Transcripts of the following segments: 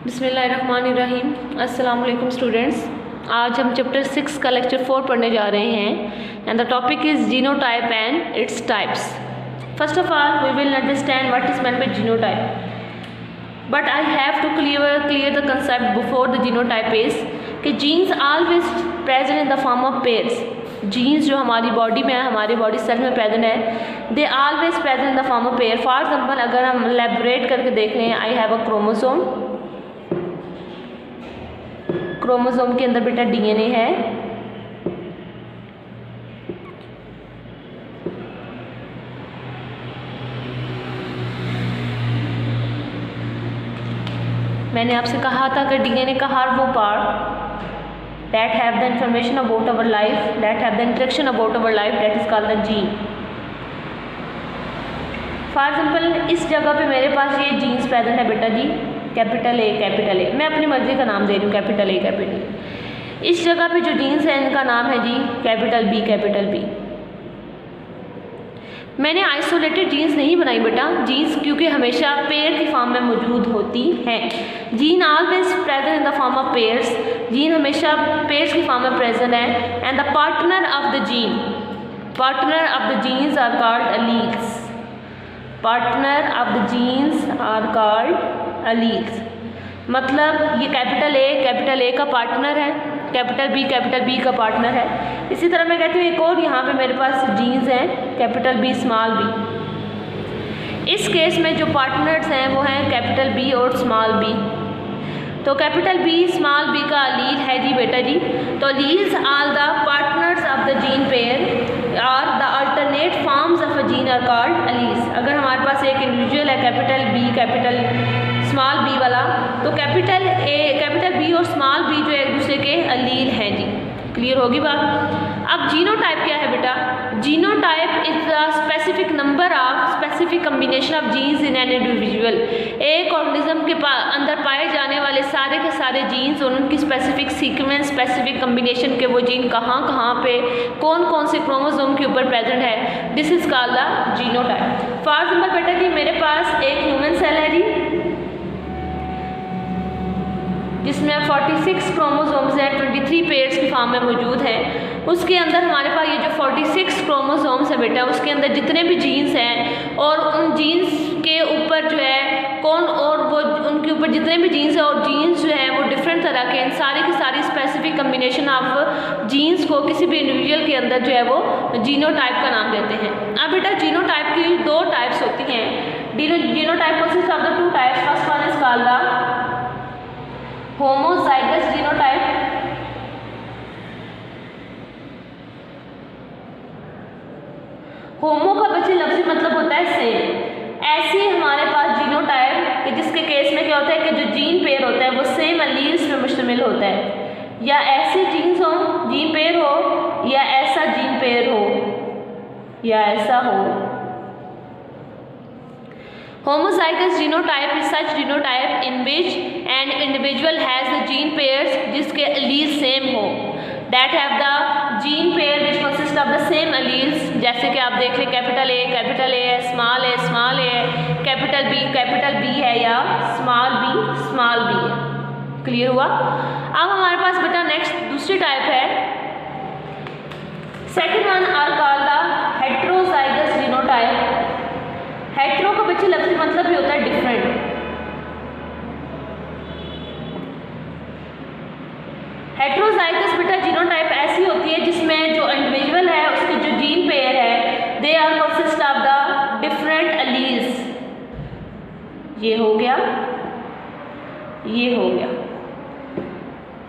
बिस्मिल्लाहिर्रहमानिर्रहीम। अस्सलाम वालेकुम स्टूडेंट्स। आज हम चैप्टर 6 का लेक्चर 4 पढ़ने जा रहे हैं and the topic is genotype and its types. First of all we will understand what is meant by genotype, but I have to clear the concept before the genotype is कि genes always present in the form of pairs. Genes जो हमारी body में है, हमारी body cell में present है, they always present in the form of pair. For example अगर हम एलैबोरेट करके देख लें, I have a chromosome, chromosome के अंदर बेटा डीएनए है, मैंने आपसे कहा था कि डीएनए का हर वो part that have the information about our life, that have the interaction about our life, that is called the gene. For example इस जगह पे मेरे पास ये जीन्स प्रेजेंट है बेटा जी, कैपिटल ए, मैं अपनी मर्जी का नाम दे रही हूँ कैपिटल ए। इस जगह पे जो जीन्स है इनका नाम है जी कैपिटल बी। मैंने आइसोलेटेड जीन्स नहीं बनाई बेटा, जीन्स क्योंकि हमेशा पेयर की फॉर्म में मौजूद होती हैं। Gene always present in the form of pairs, gene हमेशा पेयर्स की फॉर्म में प्रेजेंट है। And the partner of the genes are called alleles. Partner of the genes are called alleles, मतलब ये कैपिटल ए का पार्टनर है, capital B का partner है। इसी तरह मैं कहती हूँ एक और यहाँ पे मेरे पास जीन्स हैं कैपिटल बी स्मॉल बी। इस केस में जो पार्टनर्स हैं वो हैं कैपिटल बी और स्मॉल बी। तो कैपिटल बी स्मॉल बी का अलील है जी बेटा जी। तो alleles are the partners of the gene pair और the alternate forms of a gene are called alleles. अगर हमारे पास एक इंडिविजुअल है capital B capital small B वाला, तो कैपिटल बी और स्मॉल बी जो एक दूसरे के अलील हैं जी। क्लियर होगी बात। अब जीनोटाइप क्या है बेटा? Genotype is the specific number of specific combination of genes in an individual. एक ऑर्गेनिज्म के अंदर पाए जाने वाले सारे के सारे जीन्स और उनकी स्पेसिफिक सीक्वेंस, स्पेसिफिक कम्बिनेशन के वो जीन कहाँ पे कौन से क्रोमोसोम के ऊपर प्रेजेंट है, this is called the genotype. For example बेटा जी मेरे पास एक ह्यूमन सेल है जी जिसमें 46 क्रोमोसोम्स हैं, 23 पेयर्स की फॉर्म में मौजूद हैं। उसके अंदर हमारे पास ये जो 46 क्रोमोसोम्स है बेटा, उसके अंदर जितने भी जीन्स हैं और उन जीन्स के ऊपर जो है उनके ऊपर जितने भी जीन्स हैं और जीन्स जो है वो डिफरेंट तरह के, इन सारी की सारी स्पेसिफिक कम्बिनेशन ऑफ जीन्स को किसी भी इंडिविजुअल के अंदर जो है वो जीनोटाइप का नाम देते हैं। अब बेटा जीनोटाइप की दो टाइप्स होती हैं। Genotype consist of the two types. First one is called the homozygous genotype, homo का बच्चे लफ्ज़ी मतलब होता है सेम। ऐसे हमारे पास जीनोटाइप कि जिसके केस में क्या होता है कि जो जीन पेयर होता है वो सेम एलील्स पे मुश्तमिल होता है, या ऐसे जीन्स हो जीन पेयर हो या ऐसा जीन पेयर हो या ऐसा हो। Homozygous genotype is such genotype in which an individual has the gene pairs जिसके alleles same हो, that have the gene pair which consist of the same alleles। जैसे कि आप देख लें कैपिटल ए है, स्मॉल ए है, कैपिटल बी है या स्मॉल बी है। क्लियर हुआ। अब हमारे पास बेटा नेक्स्ट दूसरी टाइप है, second one are called the heterozygous genotype. Hetero का बच्चे लफ्ज़ी मतलब भी होता है डिफरेंट। हेट्रोजाइगस बेटा जीनोटाइप ऐसी होती है जिसमें जो इंडिविजुअल है उसके जो जीन पेयर है they are consist of the different alleles. ये हो गया।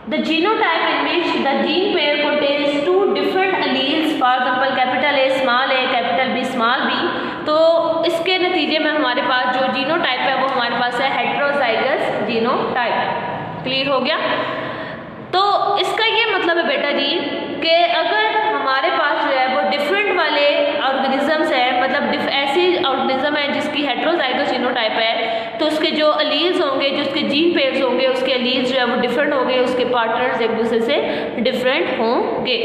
The genotype in which the gene pair contains two different alleles, for example capital A small A, capital B small B. तो इसके नतीजे में हमारे पास जो जीनोटाइप है वो हमारे पास है हेट्रोजाइगस जीनोटाइप। क्लियर हो गया। तो इसका ये मतलब है बेटा जी कि अगर हमारे पास जो है वो डिफरेंट वाले ऑर्गेनिजम्स हैं, मतलब ऐसी ऑर्गेनिज्म है जिसकी हेट्रोजाइगस जीनोटाइप है, तो उसके जो एलील्स होंगे, जो उसके जीन पेयर्स होंगे, उसके एलील्स जो है वो डिफरेंट होंगे, उसके पार्टनर्स एक दूसरे से डिफरेंट होंगे।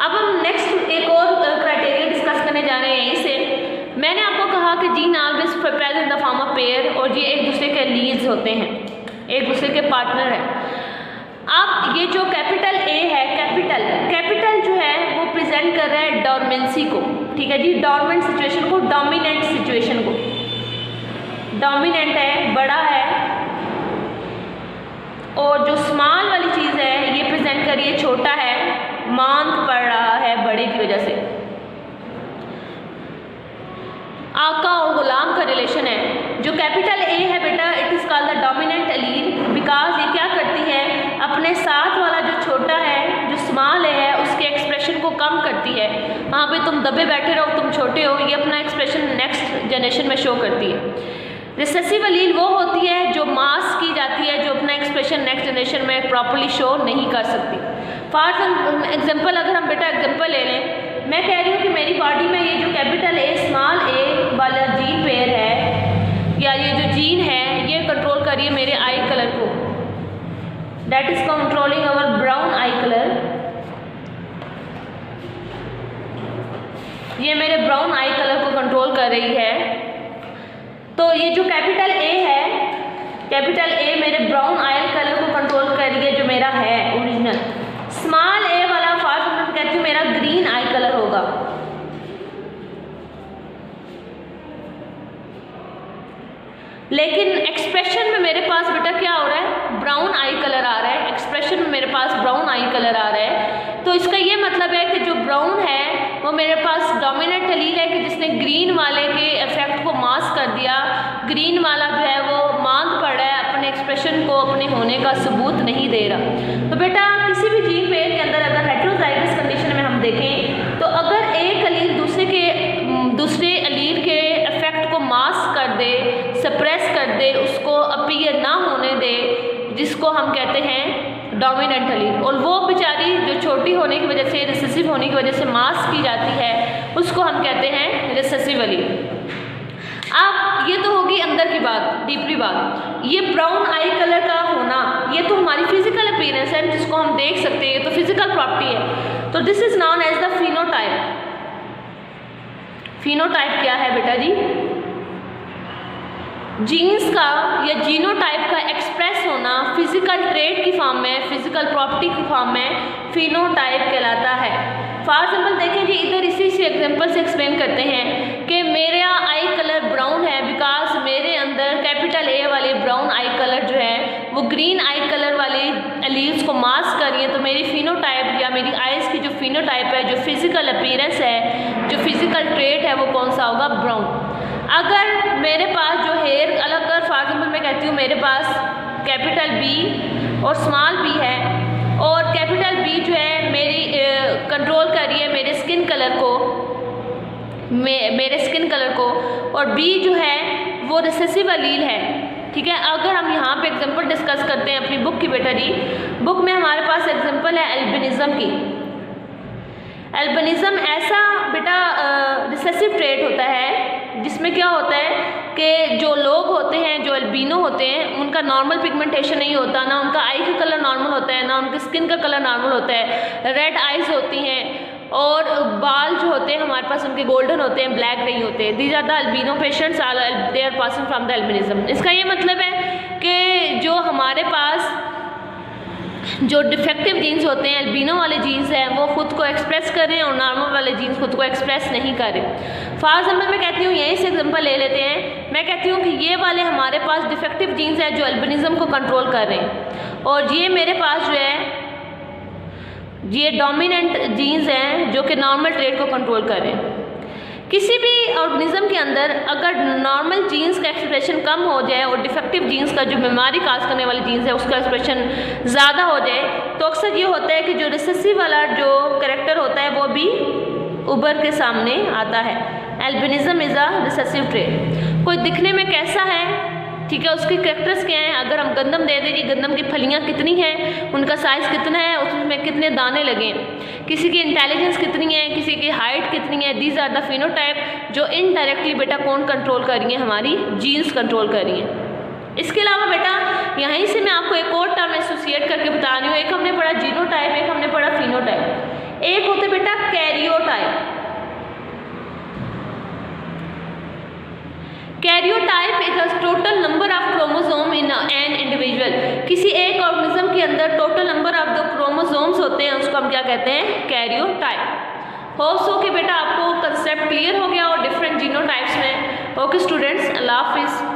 अब हम नेक्स्ट एक और क्राइटेरिया डिस्कस करने जा रहे हैं यहीं से। मैंने आपको कहा कि gene always present in the form of pair, और ये एक दूसरे के लीज एलील्स होते हैं, एक दूसरे के पार्टनर है। अब ये जो कैपिटल ए है, कैपिटल जो है वो प्रेजेंट कर रहा है डॉर्मेंसी को, ठीक है जी, डॉर्मेंट सिचुएशन को, डोमिनेंट सिचुएशन को। डोमिनेंट है, बड़ा है, और जो स्मॉल वाली चीज़ है ये प्रेजेंट कर रही है छोटा है, मांद पड़ रहा है बड़े की वजह से। आका और गुलाम का रिलेशन है। जो कैपिटल ए है बेटा, it is called the dominant allele because ये क्या करती है, अपने साथ वाला जो छोटा है, जो स्मॉल है, उसके एक्सप्रेशन को कम करती है। हाँ भाई तुम दबे बैठे रहो, तुम छोटे हो, ये अपना एक्सप्रेशन नेक्स्ट जनरेशन में शो करती है। रिसेसिव एलील वो होती है जो मास की जाती है, जो अपना एक्सप्रेशन नेक्स्ट जनरेशन में प्रॉपर्ली शो नहीं कर सकती। फॉर एग्जांपल अगर हम बेटा एग्जांपल ले लें, मैं कह रही हूँ कि मेरी बॉडी में ये जो कैपिटल ए स्मॉल ए वाला जीन पेयर है, या ये जो जीन है, ये कंट्रोल करिए मेरे आई कलर को, that is controlling our brown I colour. ये मेरे ब्राउन आई कलर को कंट्रोल कर रही है। तो ये जो कैपिटल ए है, कैपिटल ए मेरे ब्राउन आई कलर को कंट्रोल कर रही है, जो मेरा है ओरिजिनल। स्मॉल ए वाला फॉर एग्जांपल कहती हूँ मेरा ग्रीन आई कलर होगा। लेकिन एक्सप्रेशन में मेरे पास बेटा क्या हो रहा है, ब्राउन आई कलर आ रहा है, एक्सप्रेशन में मेरे पास ब्राउन आई कलर आ रहा है। तो इसका ये मतलब है कि जो ब्राउन है वो मेरे पास डोमिनेंट एलील है कि जिसने ग्रीन वाले के इफेक्ट को मास्क कर दिया। ग्रीन वाला जो है वो मांग पड़ रहा है, अपने एक्सप्रेशन को अपने होने का सबूत नहीं दे रहा। तो बेटा किसी भी जीन पेयर के अंदर अगर हेटेरोजाइगस कंडीशन में हम देखें, तो अगर एक एलील दूसरे एलील के इफेक्ट को मास्क कर दे, सप्रेस कर दे, उसको अपीयर ना होने दे, जिसको हम कहते हैं डोमिनेंट एलील, और वो बेचारी जो छोटी होने की वजह से, रिसेसिव होने की वजह से मास्क की जाती है, उसको हम कहते हैं रिसेसिव एलील। अब ये तो होगी अंदर की बात, डीपली बात। ये ब्राउन आई कलर का होना, ये तो हमारी फिजिकल अपीयरेंस है जिसको हम देख सकते हैं, ये तो फिजिकल प्रॉपर्टी है। तो this is known as the phenotype. Phenotype क्या है बेटा जी, जीन्स का या जीनोटाइप का एक्सप्रेस होना फिजिकल ट्रेट की फॉर्म में, फिजिकल प्रॉपर्टी की फॉर्म में फिनोटाइप कहलाता है। फॉर एग्जाम्पल देखें जी, इधर इसी से एग्जाम्पल से एक्सप्लेन करते हैं कि मेरा आई कलर ब्राउन है बिकॉज मेरे अंदर कैपिटल ए वाले ब्राउन आई कलर जो है वो ग्रीन आई कलर वाले एलील्स को मास्क कर रही है। तो मेरी फिनोटाइप या मेरी आइज़ की जो फिनोटाइप है, जो फिजिकल अपीयरेंस है, जो फिजिकल ट्रेट है, वो कौन सा होगा, ब्राउन। अगर मेरे पास जो हेयर अलग कर, फॉर एग्जाम्पल मैं कहती हूँ मेरे पास कैपिटल बी और स्मॉल बी है, और कैपिटल बी जो है मेरी कंट्रोल कर रही है मेरे स्किन कलर को, मेरे स्किन कलर को, और बी जो है वो रिसेसिव एलील है, ठीक है। अगर हम यहाँ पे एग्जांपल डिस्कस करते हैं अपनी बुक की बेटा जी, बुक में हमारे पास एग्जांपल है एल्बिनिज्म की। एल्बिनिज्म ऐसा बेटा रिसेसिव ट्रेट होता है जिसमें क्या होता है कि जो लोग होते हैं, जो एल्बिनो होते हैं, उनका नॉर्मल पिगमेंटेशन नहीं होता, ना उनका आई का कलर नॉर्मल होता है, ना उनकी स्किन का कलर नॉर्मल होता है, रेड आइज़ होती हैं, और बाल जो होते हैं हमारे पास उनके गोल्डन होते हैं, ब्लैक नहीं होते। These are the albino patients, they are passing from the albinism. इसका ये मतलब है कि जो हमारे पास जो डिफेक्टिव जीन्स होते हैं, एल्बिनो वाले जीन्स हैं, वो खुद को एक्सप्रेस कर रहे हैं और नॉर्मल वाले जीन्स खुद को एक्सप्रेस नहीं कर रहे। फॉर एग्जाम्पल मैं कहती हूँ, यहीं से एग्जाम्पल ले लेते हैं, मैं कहती हूँ कि ये वाले हमारे पास डिफेक्टिव जीन्स हैं जो एल्बिनिज्म को कंट्रोल कर रहे हैं, और ये मेरे पास जो है ये डोमिनेंट जीन्स हैं जो कि नॉर्मल ट्रेट को कंट्रोल कर रहे हैं। किसी भी ऑर्गेनिज्म के अंदर अगर नॉर्मल जीन्स का एक्सप्रेशन कम हो जाए और डिफेक्टिव जीन्स का, जो बीमारी काज करने वाली जीन्स है, उसका एक्सप्रेशन ज़्यादा हो जाए, तो अक्सर ये होता है कि जो रिसेसिव वाला जो कैरेक्टर होता है वो भी उभर के सामने आता है। Albinism is a recessive trait. कोई दिखने में कैसा है, ठीक है, उसके कैरेक्टर्स क्या हैं। अगर हम गंदम दे दें, गंदम की फलियाँ कितनी हैं, उनका साइज़ कितना है, उसमें कितने दाने लगे, किसी की इंटेलिजेंस कितनी है, किसी की हाइट कितनी है, दीज आर द फिनोटाइप जो इनडायरेक्टली बेटा कौन कंट्रोल कर रही है, हमारी जीन्स कंट्रोल कर रही हैं। इसके अलावा बेटा यहीं से मैं आपको एक और टर्म एसोसिएट करके बता रही हूँ। एक हमने पढ़ा जीनोटाइप, एक हमने पढ़ा फिनोटाइप। एक होते बेटा karyotype. Karyotype is the total number of chromosome in a chromosomes होते हैं उसको हम क्या कहते हैं, कैरियोटाइप। होप सो कि बेटा आपको कंसेप्ट क्लियर हो गया और डिफरेंट जीनोटाइप्स में। ओके स्टूडेंट्स, अल्लाह हाफिज़।